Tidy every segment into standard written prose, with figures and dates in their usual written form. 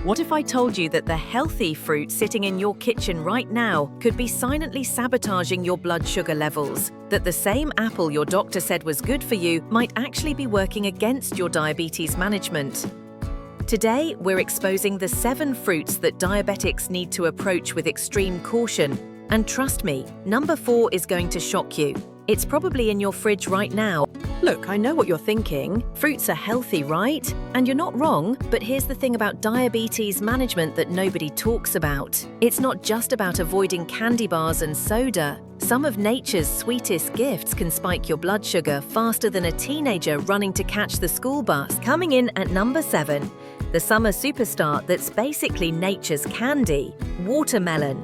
What if I told you that the healthy fruit sitting in your kitchen right now could be silently sabotaging your blood sugar levels? That the same apple your doctor said was good for you might actually be working against your diabetes management? Today, we're exposing the 7 fruits that diabetics need to approach with extreme caution. And trust me, number 4 is going to shock you. It's probably in your fridge right now. Look, I know what you're thinking. Fruits are healthy, right? And you're not wrong, but here's the thing about diabetes management that nobody talks about. It's not just about avoiding candy bars and soda. Some of nature's sweetest gifts can spike your blood sugar faster than a teenager running to catch the school bus. Coming in at number 7, the summer superstar that's basically nature's candy, watermelon.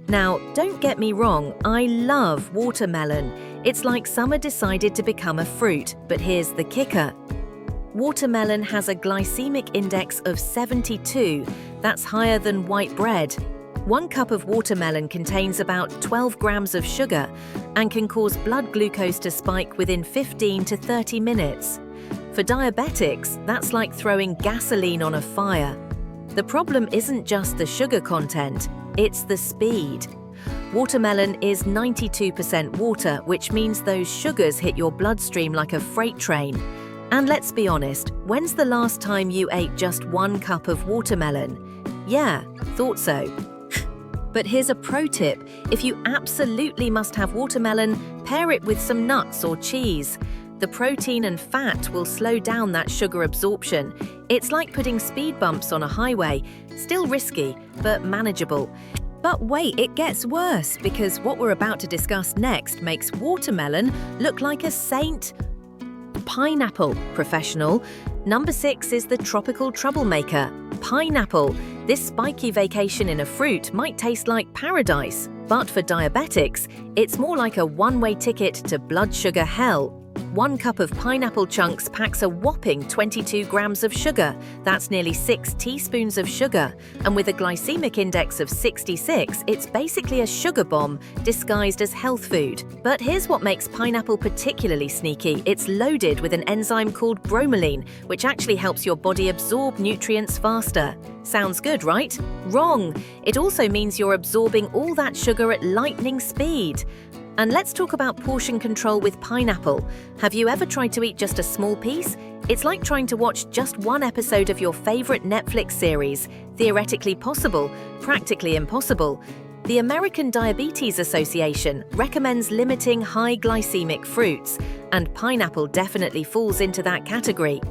Now, don't get me wrong, I love watermelon. It's like summer decided to become a fruit, but here's the kicker. Watermelon has a glycemic index of 72. That's higher than white bread. 1 cup of watermelon contains about 12 grams of sugar and can cause blood glucose to spike within 15 to 30 minutes. For diabetics, that's like throwing gasoline on a fire. The problem isn't just the sugar content, it's the speed. Watermelon is 92% water, which means those sugars hit your bloodstream like a freight train. And let's be honest, when's the last time you ate just 1 cup of watermelon? Yeah, thought so. But here's a pro tip. If you absolutely must have watermelon, pair it with some nuts or cheese. The protein and fat will slow down that sugar absorption. It's like putting speed bumps on a highway. Still risky, but manageable. But wait, it gets worse, because what we're about to discuss next makes watermelon look like a saint. Pineapple, professional. Number 6 is the tropical troublemaker, pineapple. This spiky vacation in a fruit might taste like paradise, but for diabetics, it's more like a one-way ticket to blood sugar hell. 1 cup of pineapple chunks packs a whopping 22 grams of sugar. That's nearly 6 teaspoons of sugar. And with a glycemic index of 66, it's basically a sugar bomb disguised as health food. But here's what makes pineapple particularly sneaky. It's loaded with an enzyme called bromelain, which actually helps your body absorb nutrients faster. Sounds good, right? Wrong. It also means you're absorbing all that sugar at lightning speed. And let's talk about portion control with pineapple. Have you ever tried to eat just a small piece? It's like trying to watch just 1 episode of your favorite Netflix series. Theoretically possible, practically impossible. The American Diabetes Association recommends limiting high glycemic fruits, and pineapple definitely falls into that category.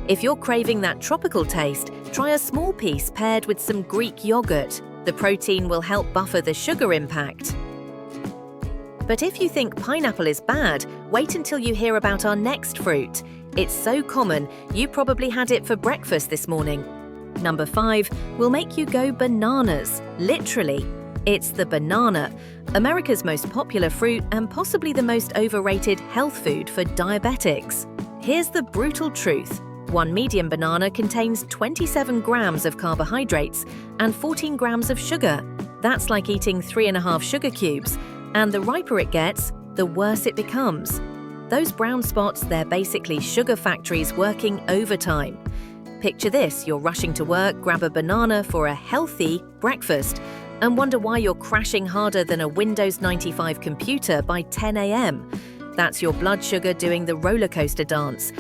If you're craving that tropical taste, try a small piece paired with some Greek yogurt. The protein will help buffer the sugar impact. But if you think pineapple is bad, wait until you hear about our next fruit. It's so common, you probably had it for breakfast this morning. Number 5 will make you go bananas, literally. It's the banana, America's most popular fruit and possibly the most overrated health food for diabetics. Here's the brutal truth. 1 medium banana contains 27 grams of carbohydrates and 14 grams of sugar. That's like eating 3.5 sugar cubes. And the riper it gets, the worse it becomes. Those brown spots, they're basically sugar factories working overtime. Picture this, you're rushing to work, grab a banana for a healthy breakfast, and wonder why you're crashing harder than a Windows 95 computer by 10 a.m. That's your blood sugar doing the roller coaster dance.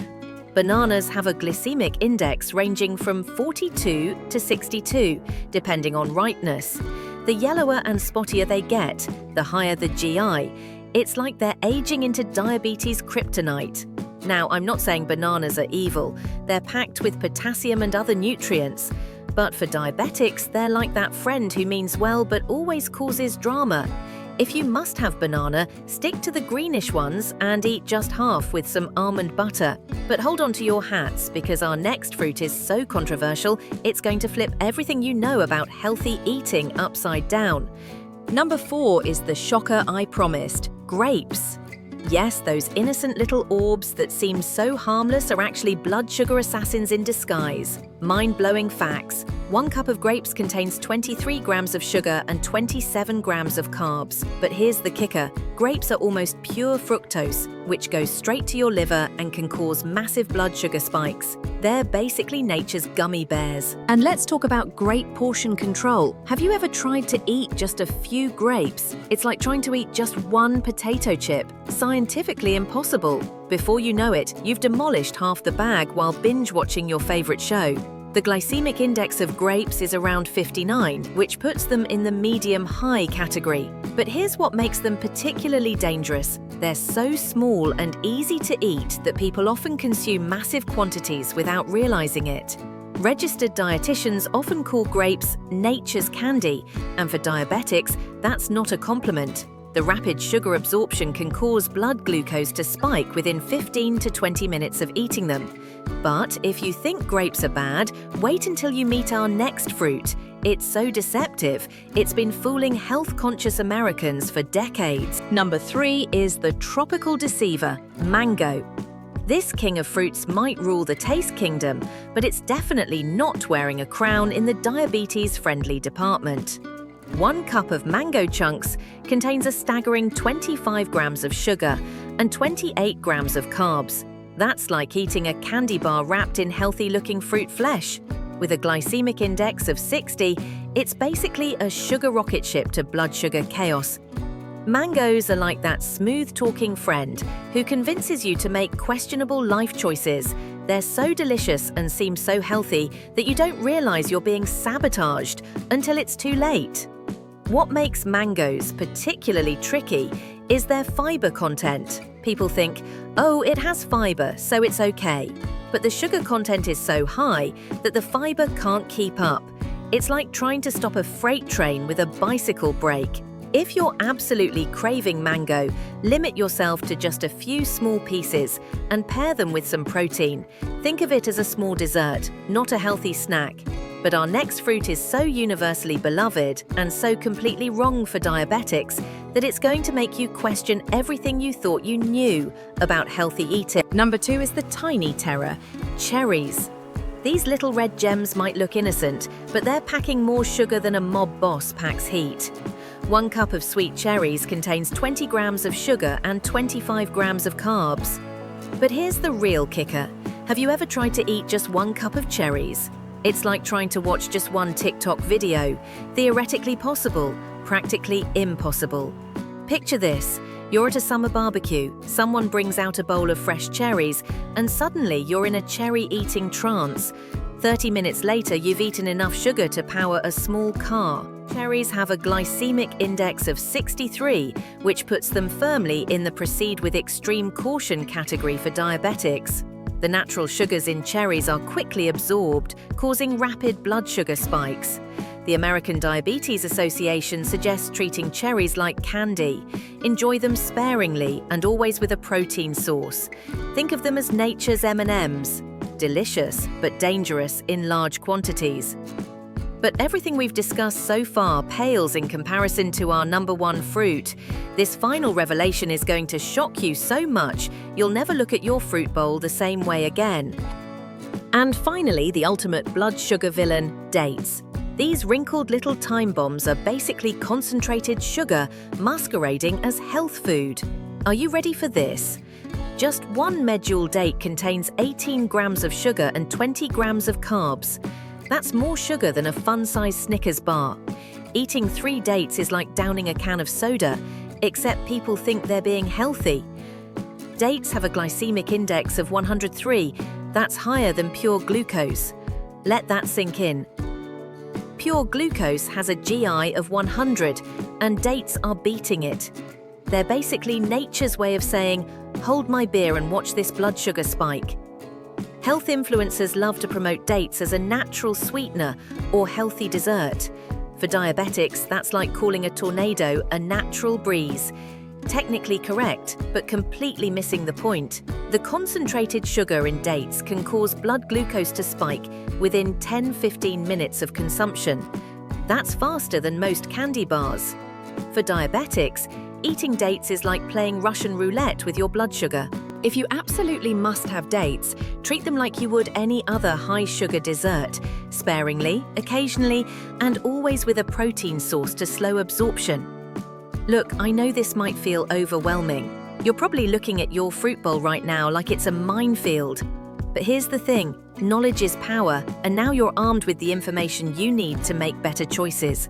Bananas have a glycemic index ranging from 42 to 62, depending on ripeness. The yellower and spottier they get, the higher the GI. It's like they're aging into diabetes kryptonite. Now, I'm not saying bananas are evil. They're packed with potassium and other nutrients. But for diabetics, they're like that friend who means well but always causes drama. If you must have banana, stick to the greenish ones and eat just half with some almond butter. But hold on to your hats, because our next fruit is so controversial, it's going to flip everything you know about healthy eating upside down. Number 4 is the shocker I promised, grapes. Yes, those innocent little orbs that seem so harmless are actually blood sugar assassins in disguise. Mind-blowing facts. 1 cup of grapes contains 23 grams of sugar and 27 grams of carbs. But here's the kicker. Grapes are almost pure fructose, which goes straight to your liver and can cause massive blood sugar spikes. They're basically nature's gummy bears. And let's talk about great portion control. Have you ever tried to eat just a few grapes? It's like trying to eat just one potato chip. Scientifically impossible. Before you know it, you've demolished half the bag while binge-watching your favorite show. The glycemic index of grapes is around 59, which puts them in the medium-high category. But here's what makes them particularly dangerous. They're so small and easy to eat that people often consume massive quantities without realizing it. Registered dietitians often call grapes nature's candy, and for diabetics, that's not a compliment. The rapid sugar absorption can cause blood glucose to spike within 15 to 20 minutes of eating them. But if you think grapes are bad, wait until you meet our next fruit. It's so deceptive, it's been fooling health-conscious Americans for decades. Number 3 is the tropical deceiver, mango. This king of fruits might rule the taste kingdom, but it's definitely not wearing a crown in the diabetes-friendly department. 1 cup of mango chunks contains a staggering 25 grams of sugar and 28 grams of carbs. That's like eating a candy bar wrapped in healthy-looking fruit flesh. With a glycemic index of 60, it's basically a sugar rocket ship to blood sugar chaos. Mangoes are like that smooth-talking friend who convinces you to make questionable life choices. They're so delicious and seem so healthy that you don't realize you're being sabotaged until it's too late. What makes mangoes particularly tricky is their fiber content. People think, oh, it has fiber, so it's okay. But the sugar content is so high that the fiber can't keep up. It's like trying to stop a freight train with a bicycle brake. If you're absolutely craving mango, limit yourself to just a few small pieces and pair them with some protein. Think of it as a small dessert, not a healthy snack. But our next fruit is so universally beloved and so completely wrong for diabetics that it's going to make you question everything you thought you knew about healthy eating. Number 2 is the tiny terror, cherries. These little red gems might look innocent, but they're packing more sugar than a mob boss packs heat. 1 cup of sweet cherries contains 20 grams of sugar and 25 grams of carbs. But here's the real kicker. Have you ever tried to eat just 1 cup of cherries? It's like trying to watch just one TikTok video. Theoretically possible, practically impossible. Picture this. You're at a summer barbecue, someone brings out a bowl of fresh cherries, and suddenly you're in a cherry-eating trance. 30 minutes later, you've eaten enough sugar to power a small car. Cherries have a glycemic index of 63, which puts them firmly in the proceed with extreme caution category for diabetics. The natural sugars in cherries are quickly absorbed, causing rapid blood sugar spikes. The American Diabetes Association suggests treating cherries like candy. Enjoy them sparingly and always with a protein source. Think of them as nature's M&Ms. Delicious, but dangerous in large quantities. But everything we've discussed so far pales in comparison to our number 1 fruit. This final revelation is going to shock you so much, you'll never look at your fruit bowl the same way again. And finally, the ultimate blood sugar villain, dates. These wrinkled little time bombs are basically concentrated sugar masquerading as health food. Are you ready for this? Just 1 medjool date contains 18 grams of sugar and 20 grams of carbs. That's more sugar than a fun-sized Snickers bar. Eating 3 dates is like downing a can of soda, except people think they're being healthy. Dates have a glycemic index of 103. That's higher than pure glucose. Let that sink in. Pure glucose has a GI of 100, and dates are beating it. They're basically nature's way of saying, hold my beer and watch this blood sugar spike. Health influencers love to promote dates as a natural sweetener or healthy dessert. For diabetics, that's like calling a tornado a natural breeze. Technically correct, but completely missing the point. The concentrated sugar in dates can cause blood glucose to spike within 10-15 minutes of consumption. That's faster than most candy bars. For diabetics, eating dates is like playing Russian roulette with your blood sugar. If you absolutely must have dates, treat them like you would any other high-sugar dessert, sparingly, occasionally, and always with a protein source to slow absorption. Look, I know this might feel overwhelming. You're probably looking at your fruit bowl right now like it's a minefield. But here's the thing, knowledge is power, and now you're armed with the information you need to make better choices.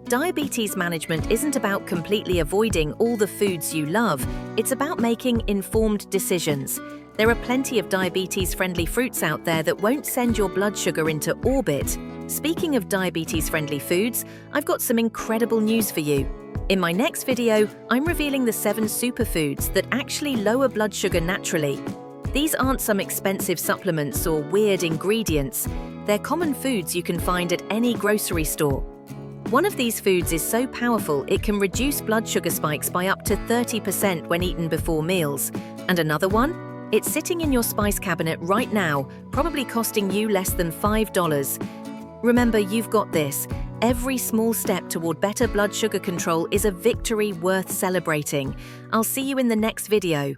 Diabetes management isn't about completely avoiding all the foods you love, it's about making informed decisions. There are plenty of diabetes-friendly fruits out there that won't send your blood sugar into orbit. Speaking of diabetes-friendly foods, I've got some incredible news for you. In my next video, I'm revealing the 7 superfoods that actually lower blood sugar naturally. These aren't some expensive supplements or weird ingredients. They're common foods you can find at any grocery store. One of these foods is so powerful it can reduce blood sugar spikes by up to 30% when eaten before meals. And another one? It's sitting in your spice cabinet right now, probably costing you less than $5. Remember, you've got this. Every small step toward better blood sugar control is a victory worth celebrating. I'll see you in the next video.